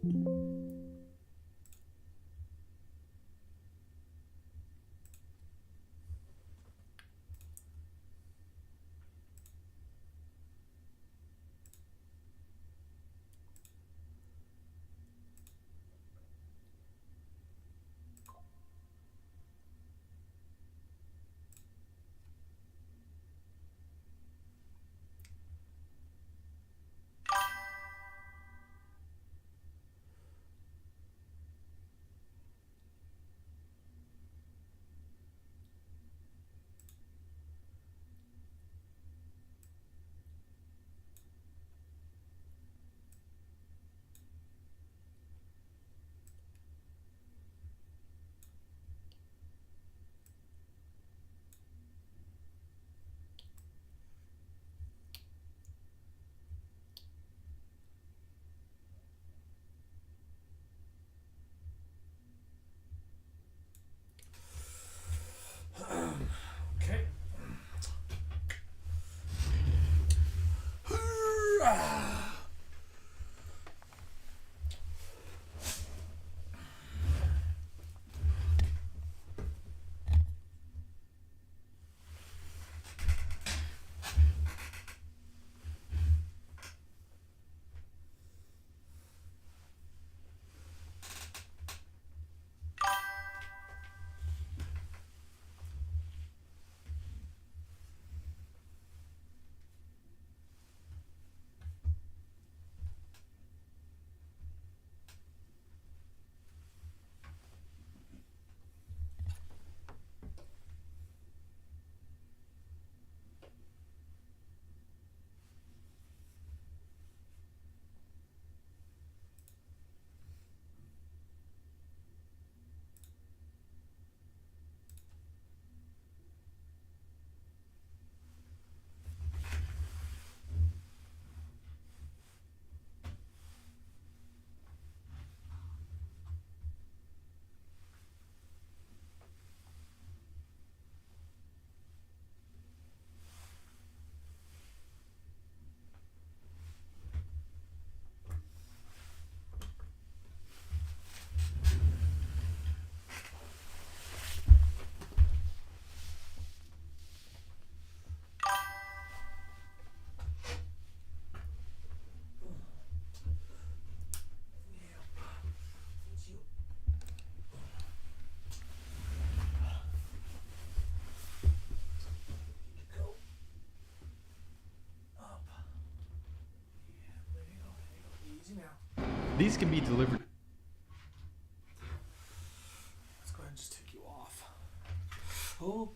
Okay. These can be delivered. Let's go ahead and just take you off. Oh.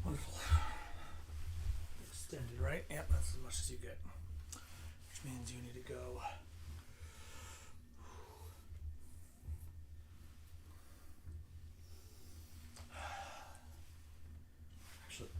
Wonderful. Extended, right? Yep, that's as much as you get. Which means you need to go. Actually,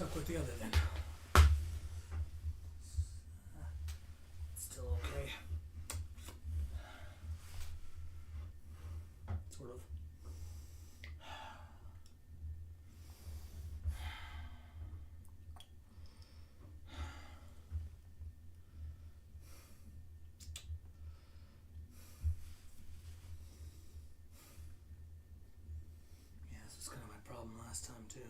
stuck with the other then. Still okay. Sort of. Yeah, this was kind of my problem last time too.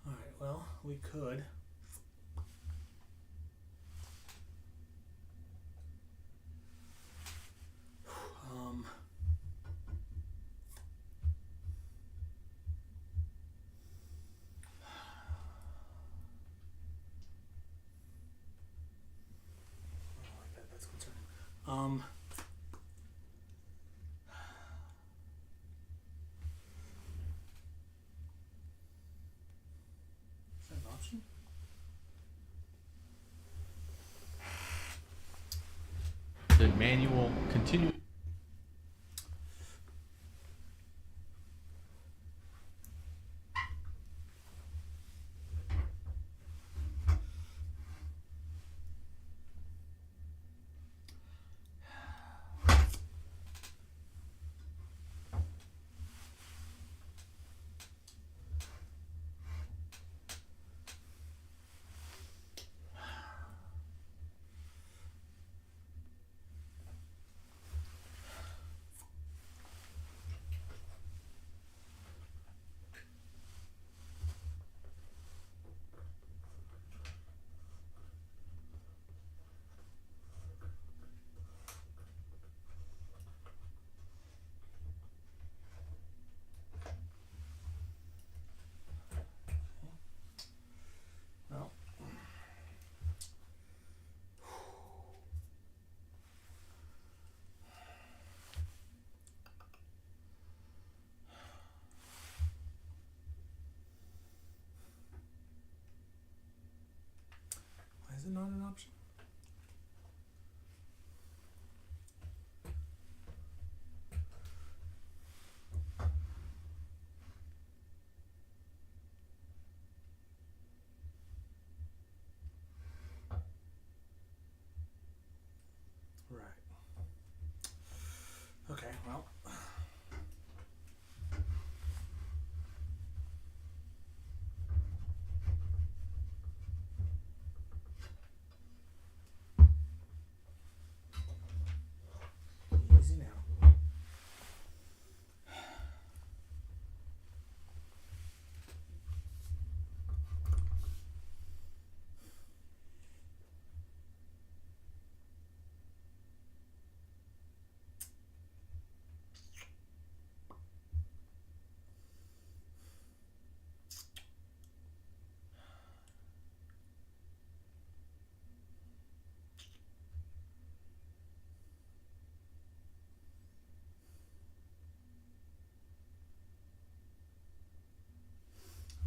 Alright, well, we could. That's concerning. Is that an option? The manual continue. Well. Why is it not an option? Right. Okay, well. Easy now.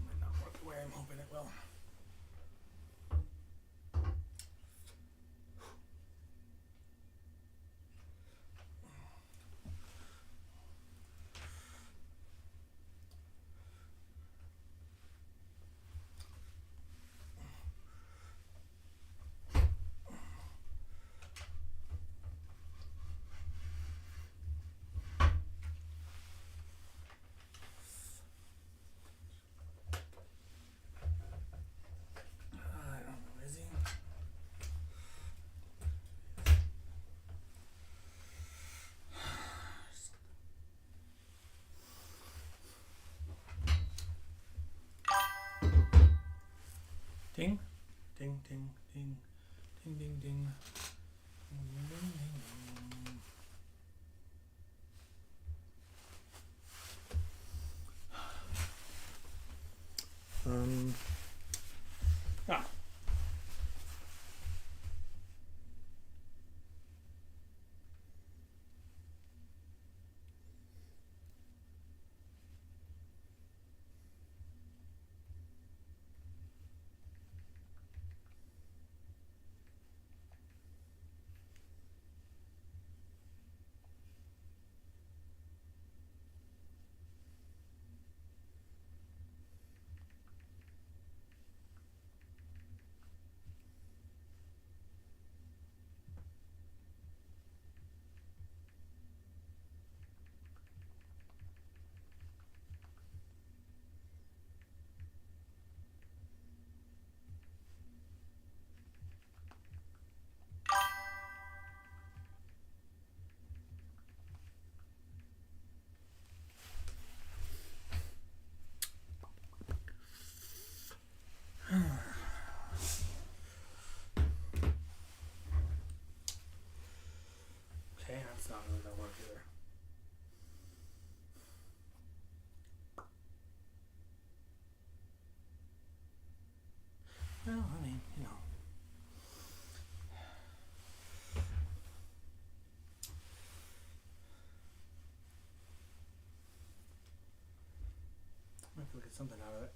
Might not work the way I'm hoping it will. I don't know, is he? Ding, ding, ding, ding, ding, ding, ding, ding, ding, ding, ding. Ah. That's not really gonna work either. Well, I mean, you know. Might have to get something out of it.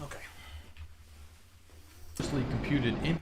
Okay. Computed in.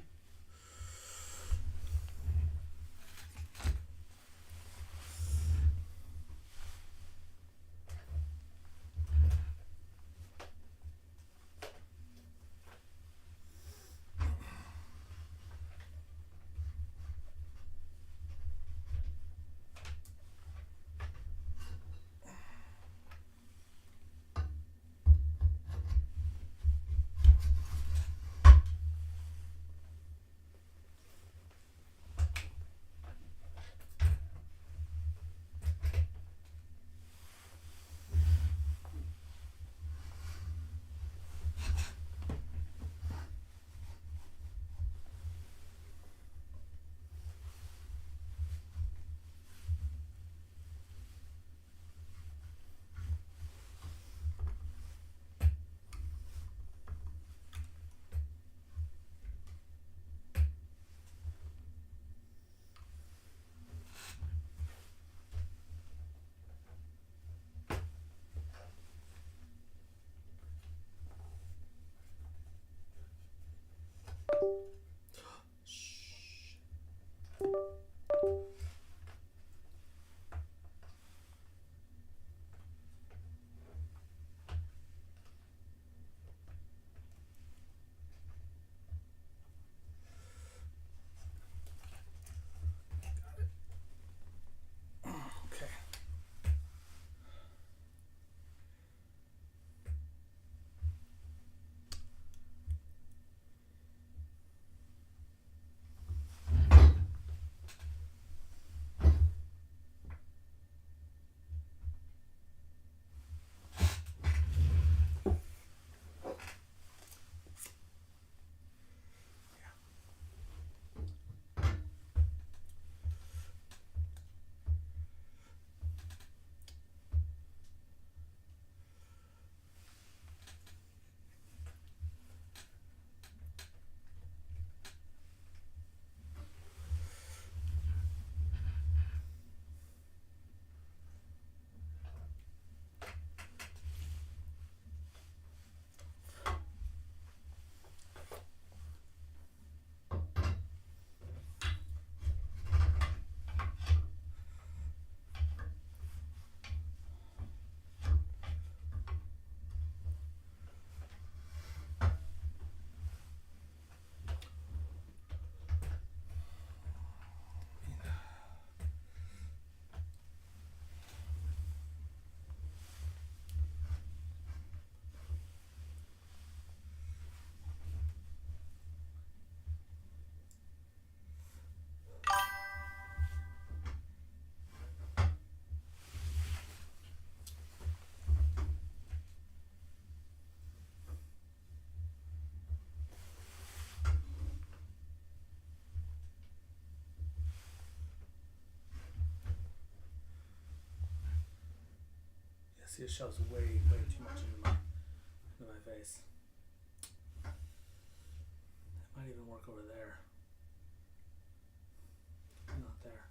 Okay. See, it shows way too much into my face. It might even work over there. Not there.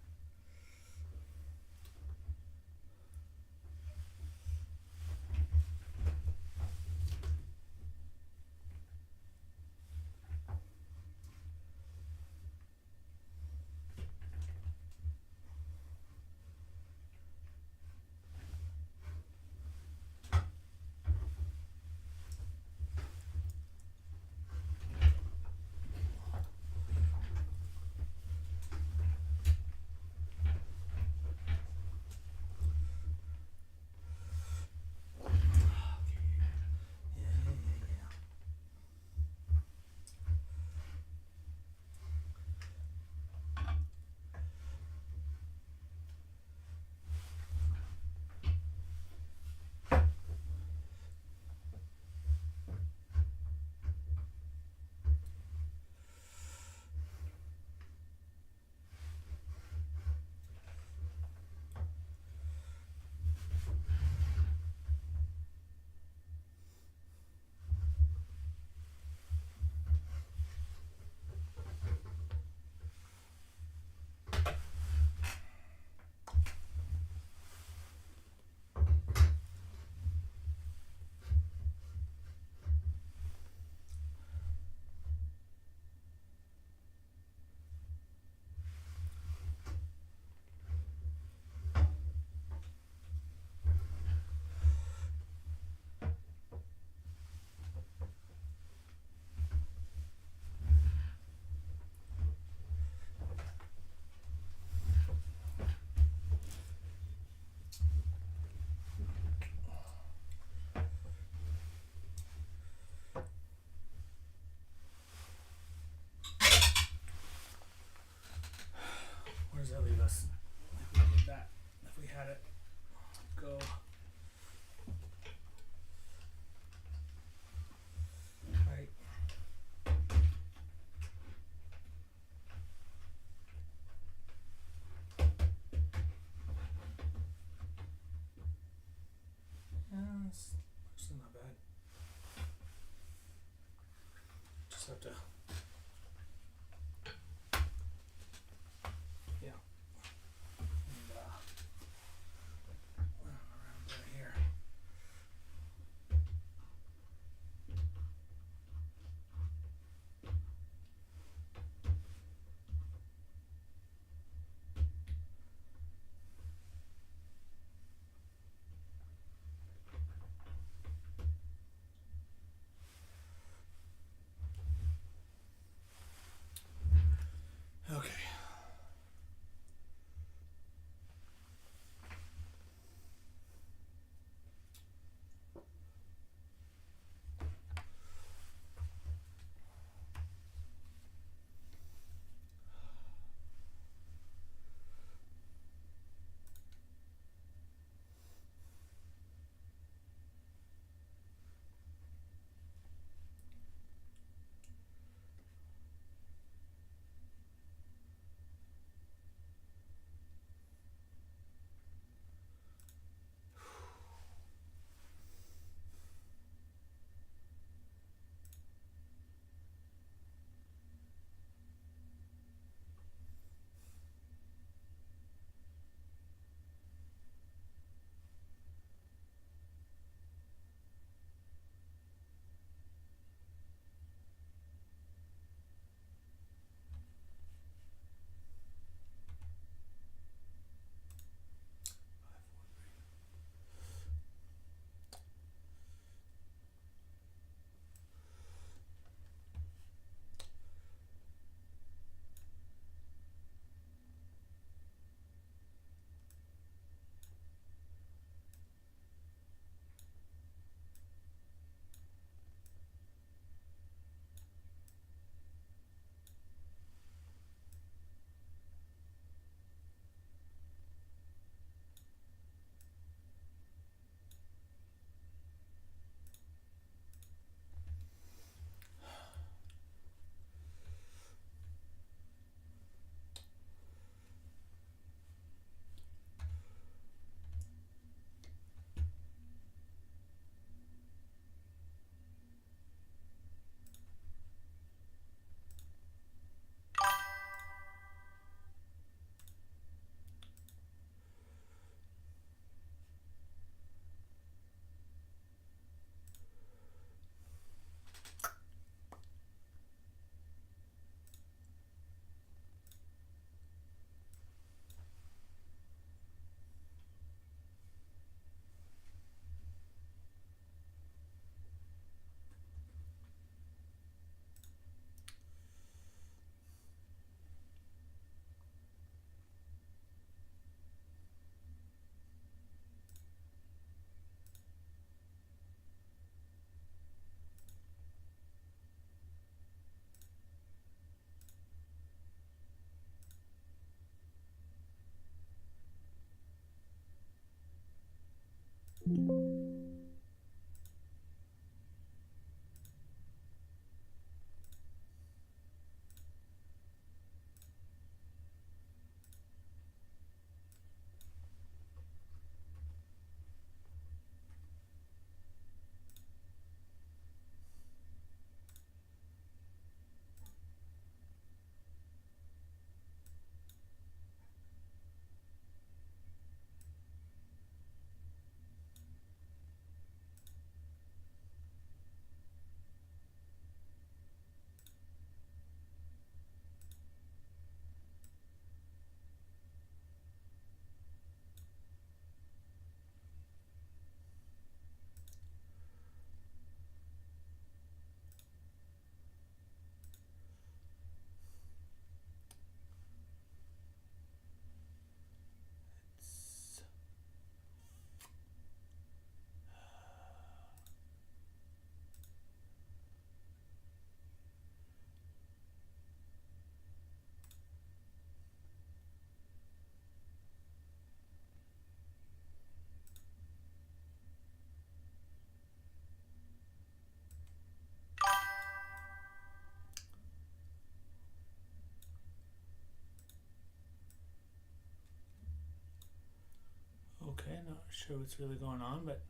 Okay, not sure what's really going on, but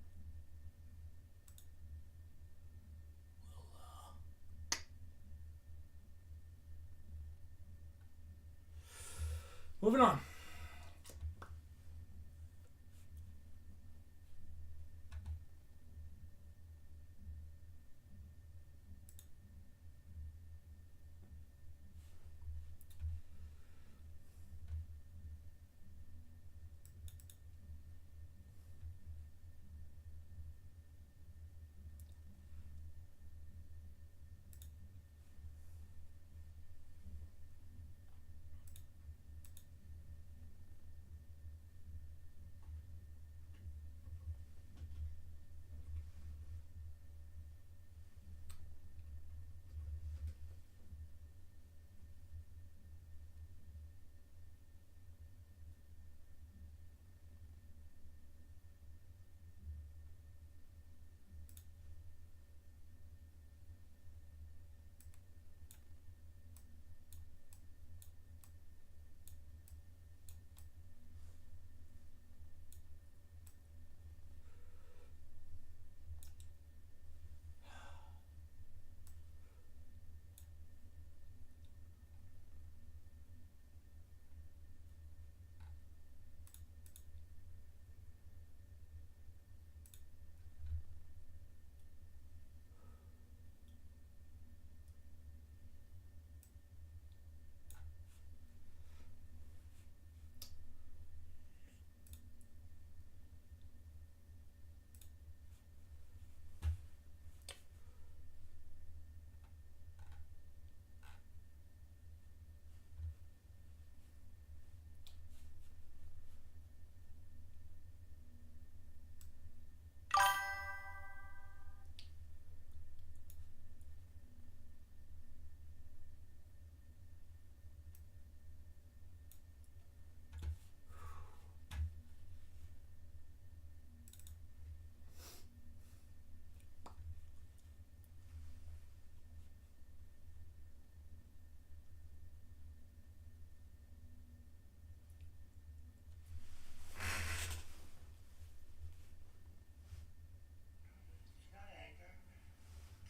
we'll moving on.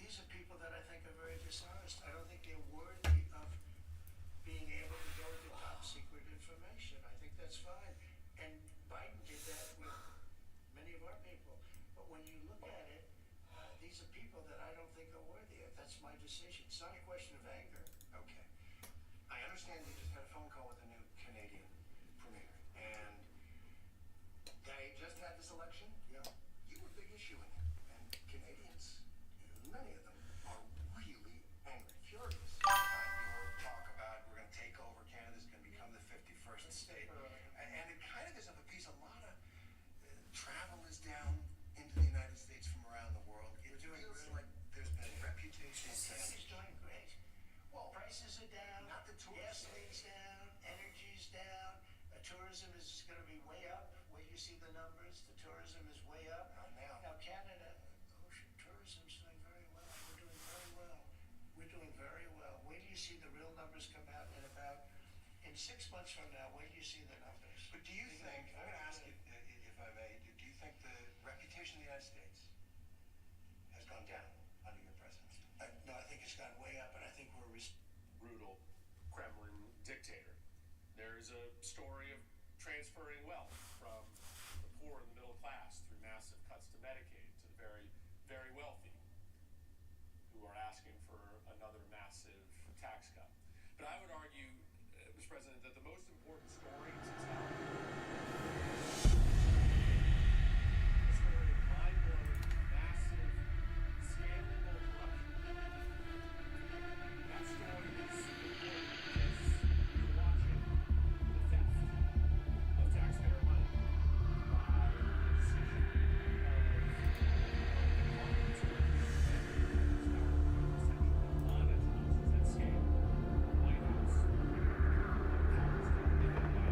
These are people that I think are very dishonest. I don't think they're worthy of being able to go to top secret information. I think that's fine. And Biden did that with many of our people. But when you look at it, these are people that I don't think are worthy of. That's my decision. It's not a question of anger. Okay. I understand you just had a phone call with the new Canadian premier, and they just had this election. Yeah. You were a big issue in it, and Canadians, many of them, are really angry, furious about your talk about we're going to take over, Canada's going to become the 51st state, and it kind of gives up a piece. A lot of travel is down into the United States from around the world. It feels like there's been reputation damage. It's doing great. Well, Prices are down. not the tourists. Gasoline's down. Energy's down. Tourism is going to be way up. Where you see the numbers, the tourism is way up. Not now. Now Canada, ocean tourism's doing very well. We're doing very well. We're doing very well. Wait till you see the real numbers come out in 6 months from now. Wait till you see the numbers. But do you think, I'm going to ask you, if I may, do you think the reputation of the United States has gone down under your presidency? No, I think it's gone way up, and I think we're brutal Kremlin dictator. There's a story of transferring wealth from the poor and the middle class through massive cuts to Medicaid to the very, very wealthy who are asking for another massive tax cut. But I would argue, Mr. President, that the most important story to tell is the story of mind-blowing, massive, scalable corruption. That story is important because you're watching the theft of taxpayer money by the decision of Congress to essentially monetize at scale the White House. Powers that are given by the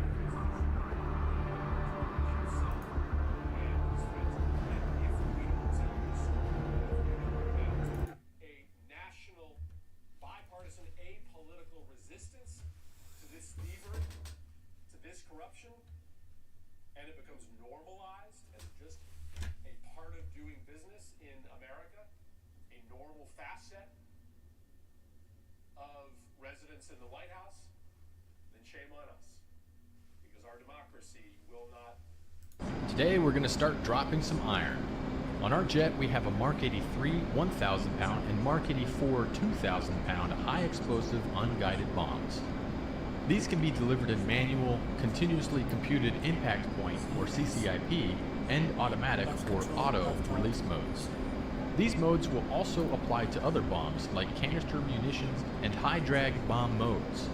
Constitution itself and these threats. And if we don't tell this story, if we don't mount a national, bipartisan, apolitical resistance to this thievery, to this corruption, and it becomes normalized and just a part of doing business in America, a normal facet of residents in the White House, then shame on us, because our democracy will not. Today we're going to start dropping some iron. On our jet we have a Mark 83 1,000 pound and Mark 84 2,000 pound high explosive unguided bombs. These can be delivered in manual, continuously computed impact point or CCIP and automatic or auto release modes. These modes will also apply to other bombs like canister munitions and high drag bomb modes.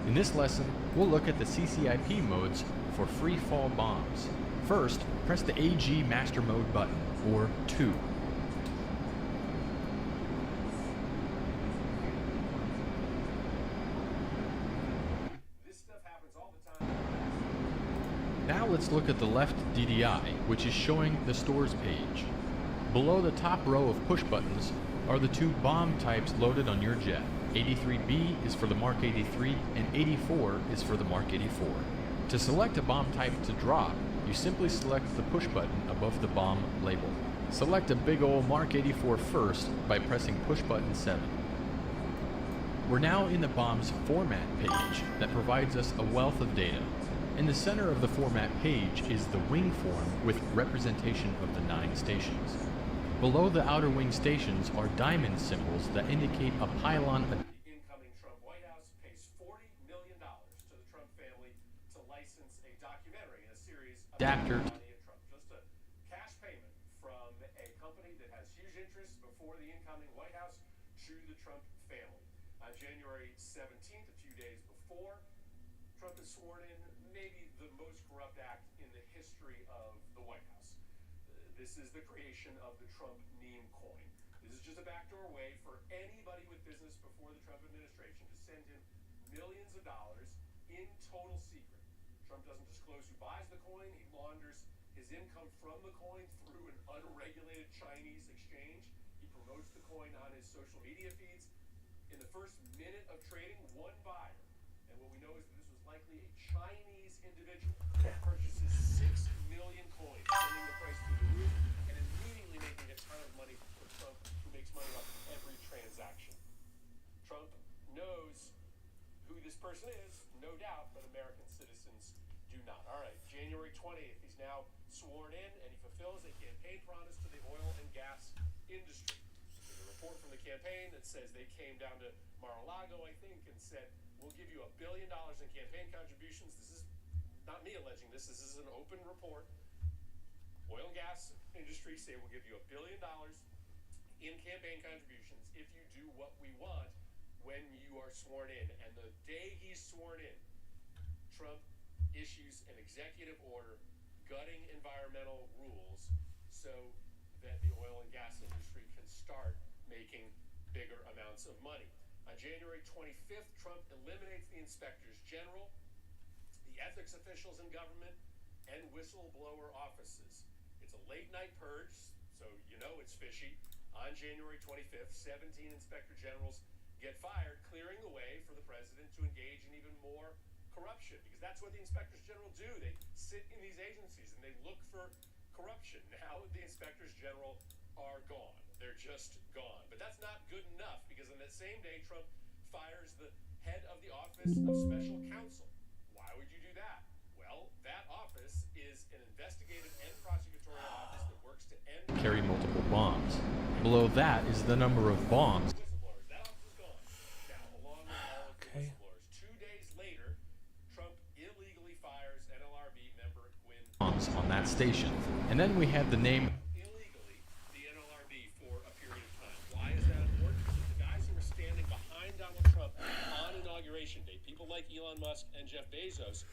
In this lesson, we'll look at the CCIP modes for free fall bombs. First, press the AG Master Mode button, or 2. This stuff happens all the time. Now let's look at the left DDI, which is showing the stores page. Below the top row of push buttons are the two bomb types loaded on your jet. 83B is for the Mark 83 and 84 is for the Mark 84. To select a bomb type to drop, you simply select the push button above the bomb label. Select a big ol' Mark 84 first by pressing push button 7. We're now in the bomb's format page that provides us a wealth of data. In the center of the format page is the wing form with representation of the 9 stations. Below the outer wing stations are diamond symbols that indicate a pylon. The incoming Trump White House pays $40 million to the Trump family to license a documentary and a series of Adapter. Trump. Just a cash payment from a company that has huge interest before the incoming White House to the Trump family. On January 17th, a few days before, Trump is sworn in maybe the most corrupt act in the history of the White House. This is the creation of the Trump meme coin. This is just a backdoor way for anybody with business before the Trump administration to send him millions of dollars in total secret. Trump doesn't disclose who buys the coin. He launders his income from the coin through an unregulated Chinese exchange. He promotes the coin on his social media feeds. In the first minute of trading, one buyer, and what we know is that this was likely a Chinese individual, purchases 6 million coins, sending the price through the roof and immediately making a ton of money for Trump, who makes money off of every transaction. Trump knows who this person is, no doubt, but American citizens do not. All right, January 20th, he's now sworn in and he fulfills a campaign promise to the oil and gas industry. There's a report from the campaign that says they came down to Mar-a-Lago, I think, and said, we'll give you $1 billion in campaign contributions. This is not me alleging this. This is an open report. Oil and gas industry say we'll give you $1 billion in campaign contributions if you do what we want when you are sworn in. And the day he's sworn in, Trump issues an executive order gutting environmental rules so that the oil and gas industry can start making bigger amounts of money. On January 25th, Trump eliminates the inspectors general, the ethics officials in government, and whistleblower offices. It's a late night purge, so you know it's fishy. On January 25th, 17 inspector generals get fired, clearing the way for the president to engage in even more corruption, because that's what the inspectors general do. They sit in these agencies and they look for corruption. Now the inspectors general are gone. They're just gone. But that's not good enough, because on that same day, Trump fires the head of the Office of Special Counsel. Why would you do that? Well, that office is an investigative and prosecutorial office that works to end Carry multiple bombs. Below that is the number of bombs. whistleblowers. That office is gone. Now, along with all of the whistleblowers, 2 days later, Trump illegally fires NLRB member Gwynn Bombs on that station. And then we have the name illegally the NLRB for a period of time. Why is that important? Because the guys who were standing behind Donald Trump on Inauguration Day, people like Elon Musk and Jeff Bezos,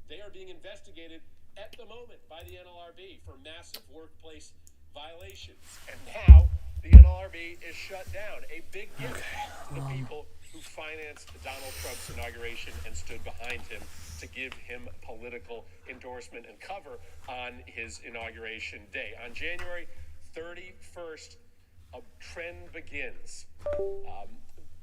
they are being investigated at the moment by the NLRB for massive workplace violations. And now the NLRB is shut down. A big gift to the people who financed Donald Trump's inauguration and stood behind him to give him political endorsement and cover on his inauguration day. On January 31st, a trend begins.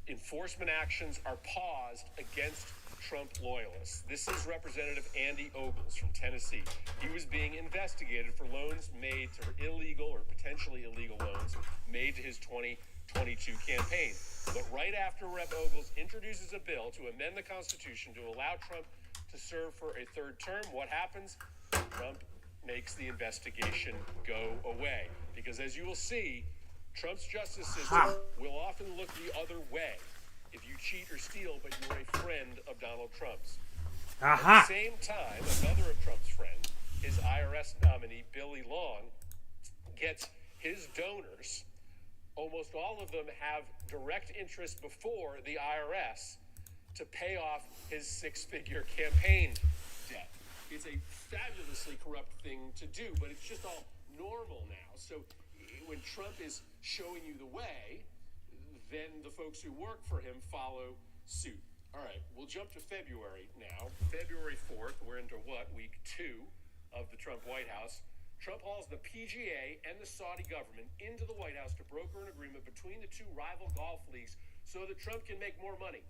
Enforcement actions are paused against Trump loyalists. This is Representative Andy Ogles from Tennessee. He was being investigated for loans made to illegal or potentially illegal loans made to his 2022 campaign. But right after Rep. Ogles introduces a bill to amend the Constitution to allow Trump to serve for a third term, what happens? Trump makes the investigation go away. Because as you will see, Trump's justice system will often look the other way if you cheat or steal, but you are a friend of Donald Trump's. At the same time, another of Trump's friends, his IRS nominee, Billy Long, gets his donors. Almost all of them have direct interest before the IRS to pay off his six-figure campaign debt. It's a fabulously corrupt thing to do, but it's just all normal now. So when Trump is showing you the way, then the folks who work for him follow suit. All right, we'll jump to February now. February 4th, we're into what, week 2 of the Trump White House. Trump hauls the PGA and the Saudi government into the White House to broker an agreement between the two rival golf leagues so that Trump can make more money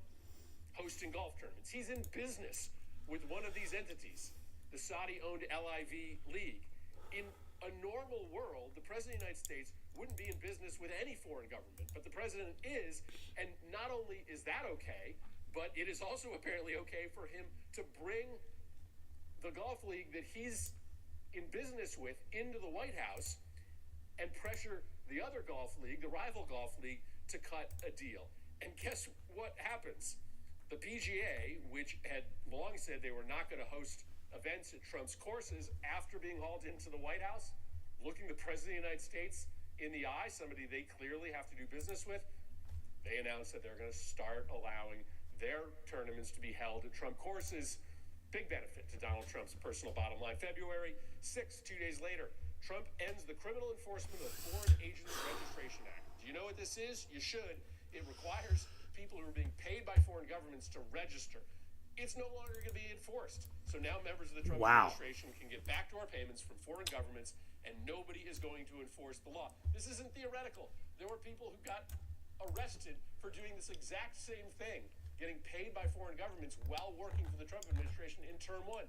hosting golf tournaments. He's in business with one of these entities, the Saudi-owned LIV League. In a normal world, the President of the United States wouldn't be in business with any foreign government, but the President is, and not only is that okay, but it is also apparently okay for him to bring the golf league that he's in business with into the White House and pressure the other golf league, the rival golf league, to cut a deal. And guess what happens? The PGA, which had long said they were not going to host events at Trump's courses, after being hauled into the White House, looking the President of the United States in the eye, somebody they clearly have to do business with, they announced that they're going to start allowing their tournaments to be held at Trump courses. Big benefit to Donald Trump's personal bottom line. February 6th, 2 days later, Trump ends the criminal enforcement of the Foreign Agents Registration Act. Do you know what this is? You should. It requires people who are being paid by foreign governments to register. It's no longer going to be enforced. So now members of the Trump administration can get backdoor payments from foreign governments, and nobody is going to enforce the law. This isn't theoretical. There were people who got arrested for doing this exact same thing, getting paid by foreign governments while working for the Trump administration in term 1.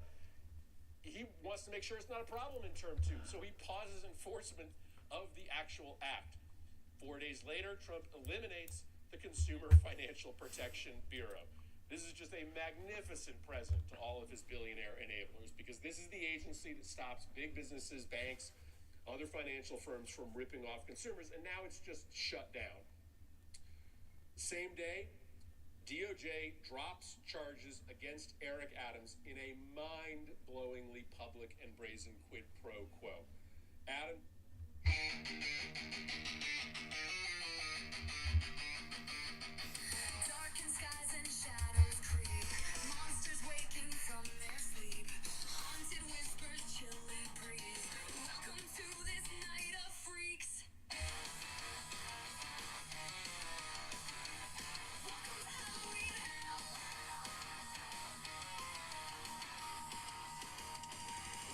He wants to make sure it's not a problem in term 2, so he pauses enforcement of the actual act. 4 days later, Trump eliminates the Consumer Financial Protection Bureau. This is just a magnificent present to all of his billionaire enablers, because this is the agency that stops big businesses, banks, other financial firms from ripping off consumers, and now it's just shut down. Same day, DOJ drops charges against Eric Adams in a mind-blowingly public and brazen quid pro quo. Adam. Darkened skies and shadows creep. Monsters waking from their sleep. Haunted whispers, chilly breeze. Welcome to this night of freaks. Welcome to Halloween Hell.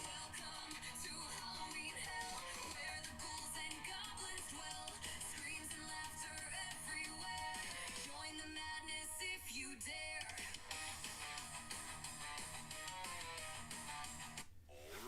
Welcome to Halloween Hell, where the ghouls and goblins dwell. Screams and laughter everywhere. Join the madness if you dare.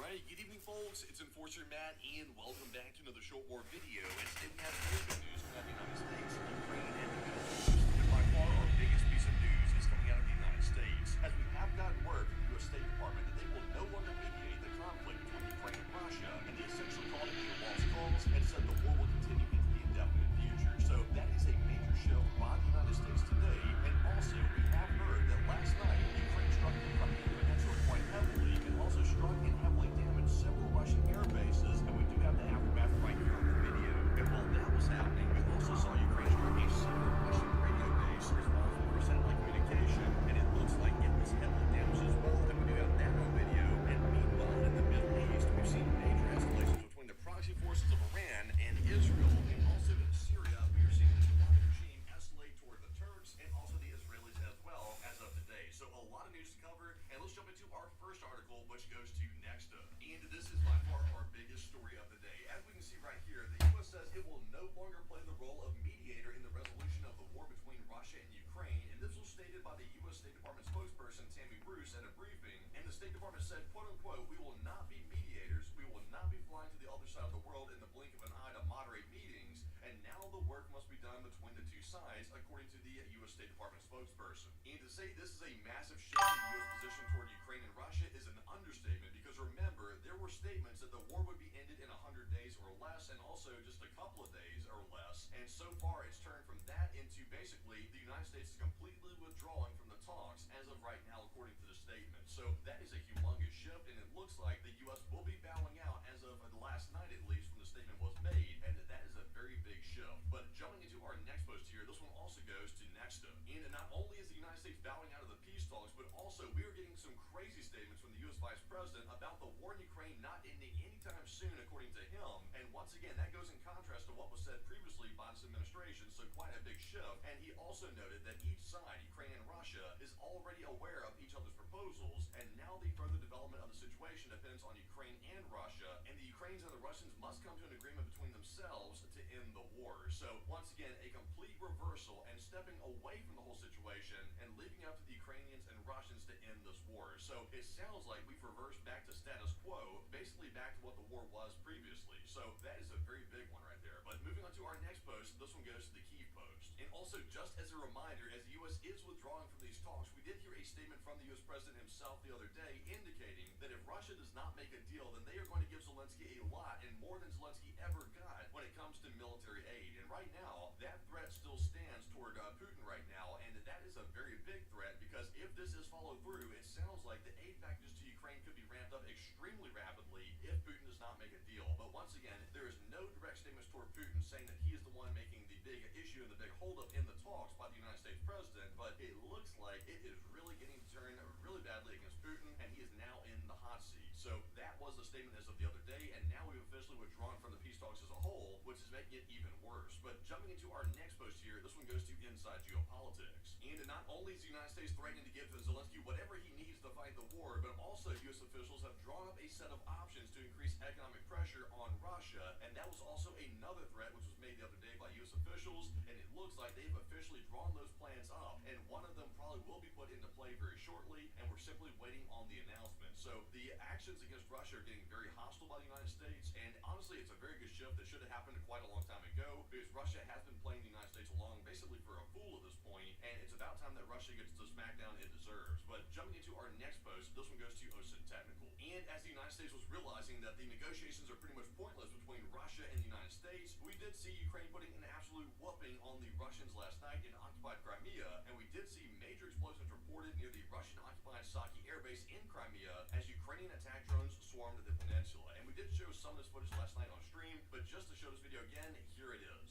Alright, good evening folks, it's Enforcer Matt and welcome back to another short war video. And today we have real good news from the United States, Ukraine, and the Middle East. And by far our biggest piece of news is coming out of the United States, as we have gotten word from the U.S. State Department that they will no longer mediate the conflict between Ukraine and Russia, and they essentially called it a lost cause and said the war will continue into the indefinite future. So that is a major shift by the United States today. And also we have heard that last night Ukraine struck the Crimean Peninsula quite heavily, and also struck and heavily damaged several Russian air bases, and we do have the aftermath right here on the video. And while that was happening, we also saw Ukraine strike a single Russian radio base as well for satellite communication, and it looks like it was heavily damaged as well, and we do have that on video. And meanwhile, in the Middle East, we've seen major escalations between the proxy forces of Iran and Israel, and also in Syria, we are seeing the Iranian regime escalate toward the Turks and also the Israelis as well as of today. So a lot of news to cover, and let's jump into our first article, which goes to next up. And this is by far our biggest story of the day. As we can see right here, the U.S. says it will no longer play the role of mediator in the resolution of the war between Russia and Ukraine, and this was stated by by the U.S. State Department spokesperson Tammy Bruce at a briefing, and the State Department said, quote unquote, "We will not be mediators. We will not be flying to the other side of the world in the blink of an eye to moderate meetings, and now the work must be done between the two sides," according to the U.S. State Department spokesperson. And to say this is a massive shift in the U.S. position toward Ukraine and Russia is an understatement, because remember, there were statements that the war would be ended in 100 days or less, and also just a couple of days or less. And so far, it's turned from that into basically the United States is completely withdrawing from the talks as of right now, according to the statement. So that is a humongous shift, and it looks like the U.S. will be bowing out as of last night, at least, when the statement was made, and that is a very big shift. But jumping into our next post here, this one also goes to Nexta. And not only is the United States bowing out of the peace talks, but also we are getting some crazy statements from the U.S. Vice President about the war in Ukraine not ending anytime soon, according to him. And once again, that goes in contrast to what was said previously by this administration, so quite a big shift. And he also noted that each side, Ukraine and Russia, is already aware of each other's proposals, and now the further development of the situation depends on Ukraine and Russia, and the Ukrainians and the Russians must come to an agreement between themselves to end the war. So once again, a complete reversal and stepping away from the whole situation and leaving up to the Ukrainians and Russians to end this war. So it sounds like we've reversed back to status quo, basically back to what the war was previously. So that is a very big one right there. But moving on to our next post, this one goes to the Kyiv Post. And also, just as a reminder, as the U.S. is withdrawing from these talks, we did hear a statement from the U.S. President himself the other day indicating that if Russia does not make a deal, then they are going to give Zelensky a lot, and more than Zelensky ever got when it comes to military aid. And right now, that threat still stands toward Putin right now, and that is a very big threat, because if this is followed through, it sounds like the aid packages to Ukraine could be ramped up extremely rapidly if Putin does not make a deal. But once again, there is no direct statements toward Putin saying that he is the one making the big issue and the big holdup in the talks by the United States president, but it looks like it is really getting turned really badly against Putin, and he is now in the hot seat. So that was the statement as of the other day, and now we've officially withdrawn from the peace talks as a whole, which is making it even worse. But jumping into our next post here, this one goes to Inside Geopolitics. And not only is the United States threatening to give to Zelensky whatever he needs to fight the war, but also U.S. officials have drawn up a set of options to increase economic pressure on Russia, and that was also another threat which was made the other day by U.S. officials, and it looks like they've officially drawn those plans up, and one of them probably will be put into play very shortly, and we're simply waiting on the announcement. So the actions against Russia are getting very hostile by the United States, and honestly, it's a very good shift that should have happened quite a long time ago, because Russia has been playing the United States along basically for a fool at this point, and it's about time that Russia gets the smackdown it deserves. But jumping into our next post, this one goes to OSINT Technical. And as the United States was realizing that the negotiations are pretty much pointless between Russia and the United States, we did see Ukraine putting an absolute whooping on the Russians last night in occupied Crimea, and we did see major explosions reported near the Russian-occupied Saki Air Base in Crimea as Ukrainian attack drones swarmed the peninsula. And we did show some of this footage last night on stream, but just to show this video again, here it is.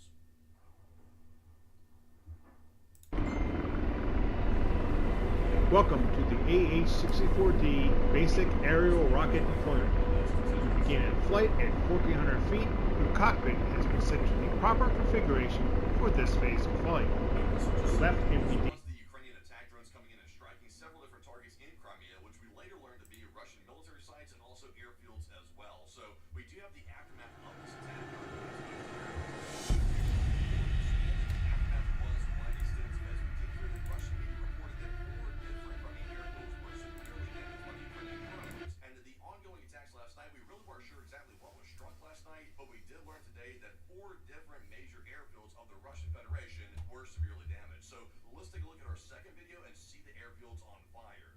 Welcome to the AH-64D Basic Aerial Rocket Deployment. We begin at flight at 1,400 feet. The cockpit has been set to the proper configuration for this phase of flight. The left MPD. The Ukrainian attack drones coming in and striking several different targets in Crimea, which we later learned to be Russian military sites and also airfields as well. So we do have the aftermath of this attack. But we did learn today that 4 different major airfields of the Russian Federation were severely damaged. So let's take a look at our second video and see the airfields on fire.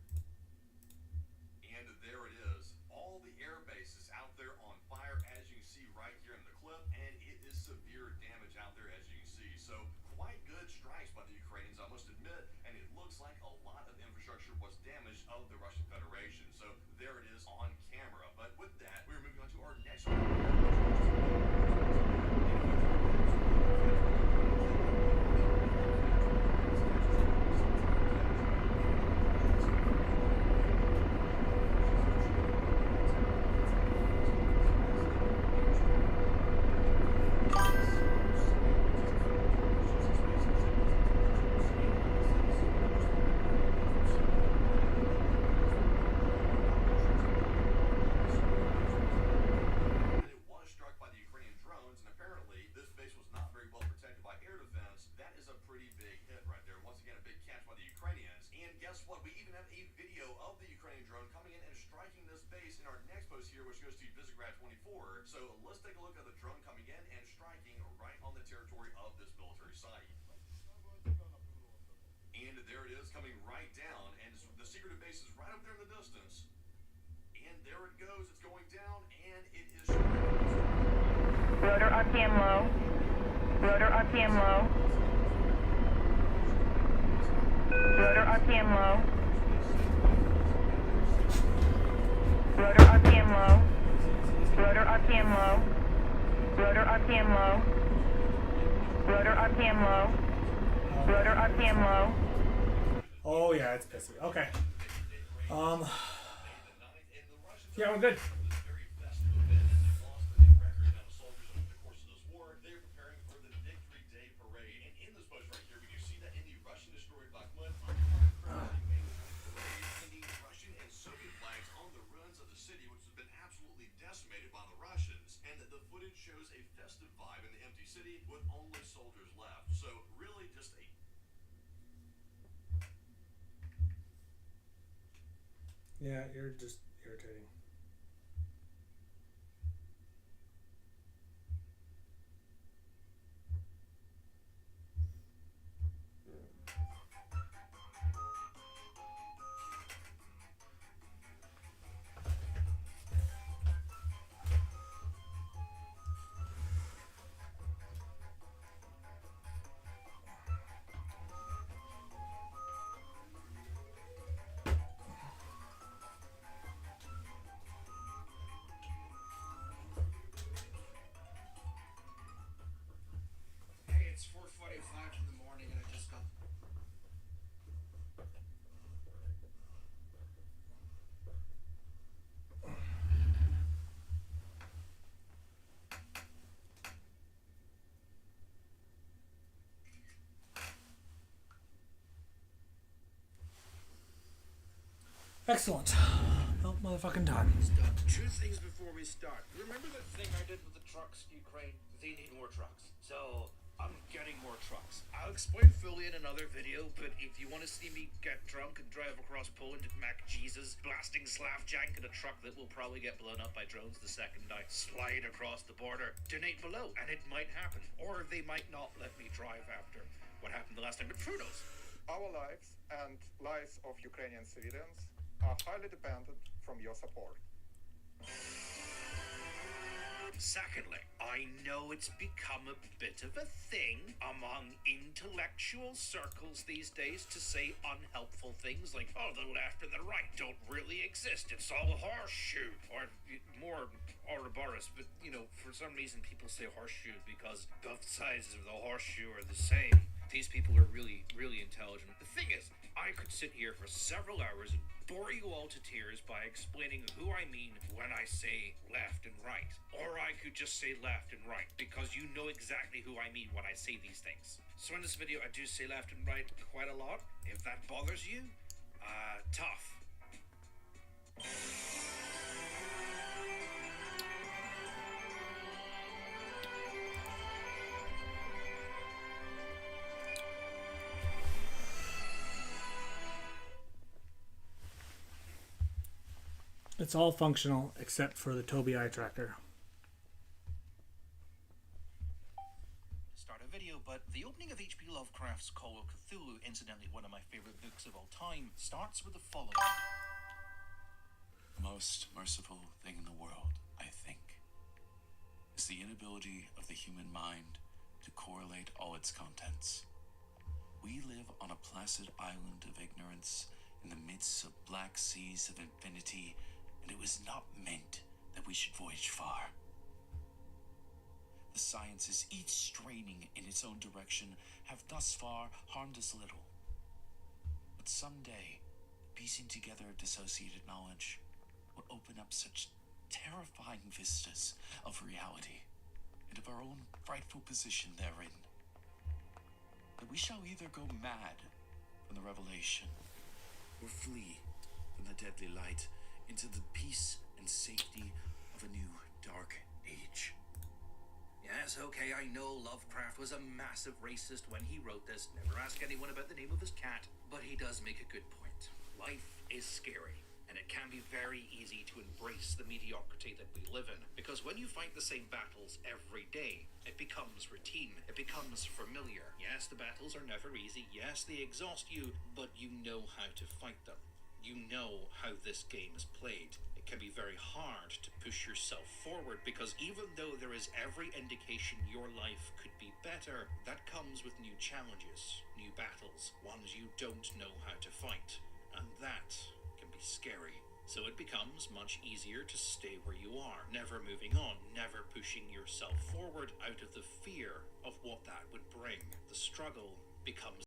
And there it is. All the air bases out there on fire, as you can see right here in the clip, and it is severe damage out there, as you can see. So quite good strikes by the Ukrainians, I must admit, and it looks like a lot of infrastructure was damaged of the Russian Federation. So there it is on camera. But with that, we're moving on to our next one. a video of the Ukrainian drone coming in and striking this base in our next post here, which goes to Visegrad 24. So let's take a look at the drone coming in and striking right on the territory of this military site. And there it is, coming right down, and the secretive base is right up there in the distance. And there it goes, it's going down, and it is striking. Rotor RPM low. Rotor RPM low. Rotor RPM low. Rotor RPM low. Rotor RPM low. Rotor RPM low. Rotor RPM low. Rotor RPM low. Oh yeah, it's pissy. Okay. Yeah, we're good. Decimated by the Russians, and the footage shows a festive vibe in the empty city with only soldiers left. So really just a... Yeah, you're just irritating. It's 4:45 in the morning and I just got... Excellent. Well, motherfucking time. Two things before we start. Remember that thing I did with the trucks in Ukraine? They need more trucks. So I'm getting more trucks. I'll explain fully in another video, but if you want to see me get drunk and drive across Poland at Mac Jesus, blasting Slavjank in a truck that will probably get blown up by drones the second I slide across the border, donate below, and it might happen. Or they might not let me drive after what happened the last time, but who knows? Our lives and lives of Ukrainian civilians are highly dependent from your support. Secondly, I know it's become a bit of a thing among intellectual circles these days to say unhelpful things like, oh, the left and the right don't really exist, it's all a horseshoe, or more Ouroboros, but, you know, for some reason people say horseshoe because both sides of the horseshoe are the same. These people are really, really intelligent. The thing is, I could sit here for several hours and bore you all to tears by explaining who I mean when I say left and right. Or I could just say left and right, because you know exactly who I mean when I say these things. So in this video, I do say left and right quite a lot. If that bothers you, tough. It's all functional except for the Tobii eye tracker. Start a video, but the opening of H.P. Lovecraft's Call of Cthulhu, incidentally one of my favorite books of all time, starts with the following. The most merciful thing in the world, I think, is the inability of the human mind to correlate all its contents. We live on a placid island of ignorance in the midst of black seas of infinity, and it was not meant that we should voyage far. The sciences, each straining in its own direction, have thus far harmed us little. But someday, piecing together dissociated knowledge will open up such terrifying vistas of reality and of our own frightful position therein, that we shall either go mad from the revelation or flee from the deadly light into the peace and safety of a new dark age. Yes, okay, I know Lovecraft was a massive racist when he wrote this. Never ask anyone about the name of his cat. But he does make a good point. Life is scary, and it can be very easy to embrace the mediocrity that we live in, because when you fight the same battles every day, it becomes routine, it becomes familiar. Yes, the battles are never easy, yes, they exhaust you, but you know how to fight them. You know how this game is played. It can be very hard to push yourself forward, because even though there is every indication your life could be better, that comes with new challenges, new battles, ones you don't know how to fight, and that can be scary. So it becomes much easier to stay where you are, never moving on, never pushing yourself forward out of the fear of what that would bring. The struggle becomes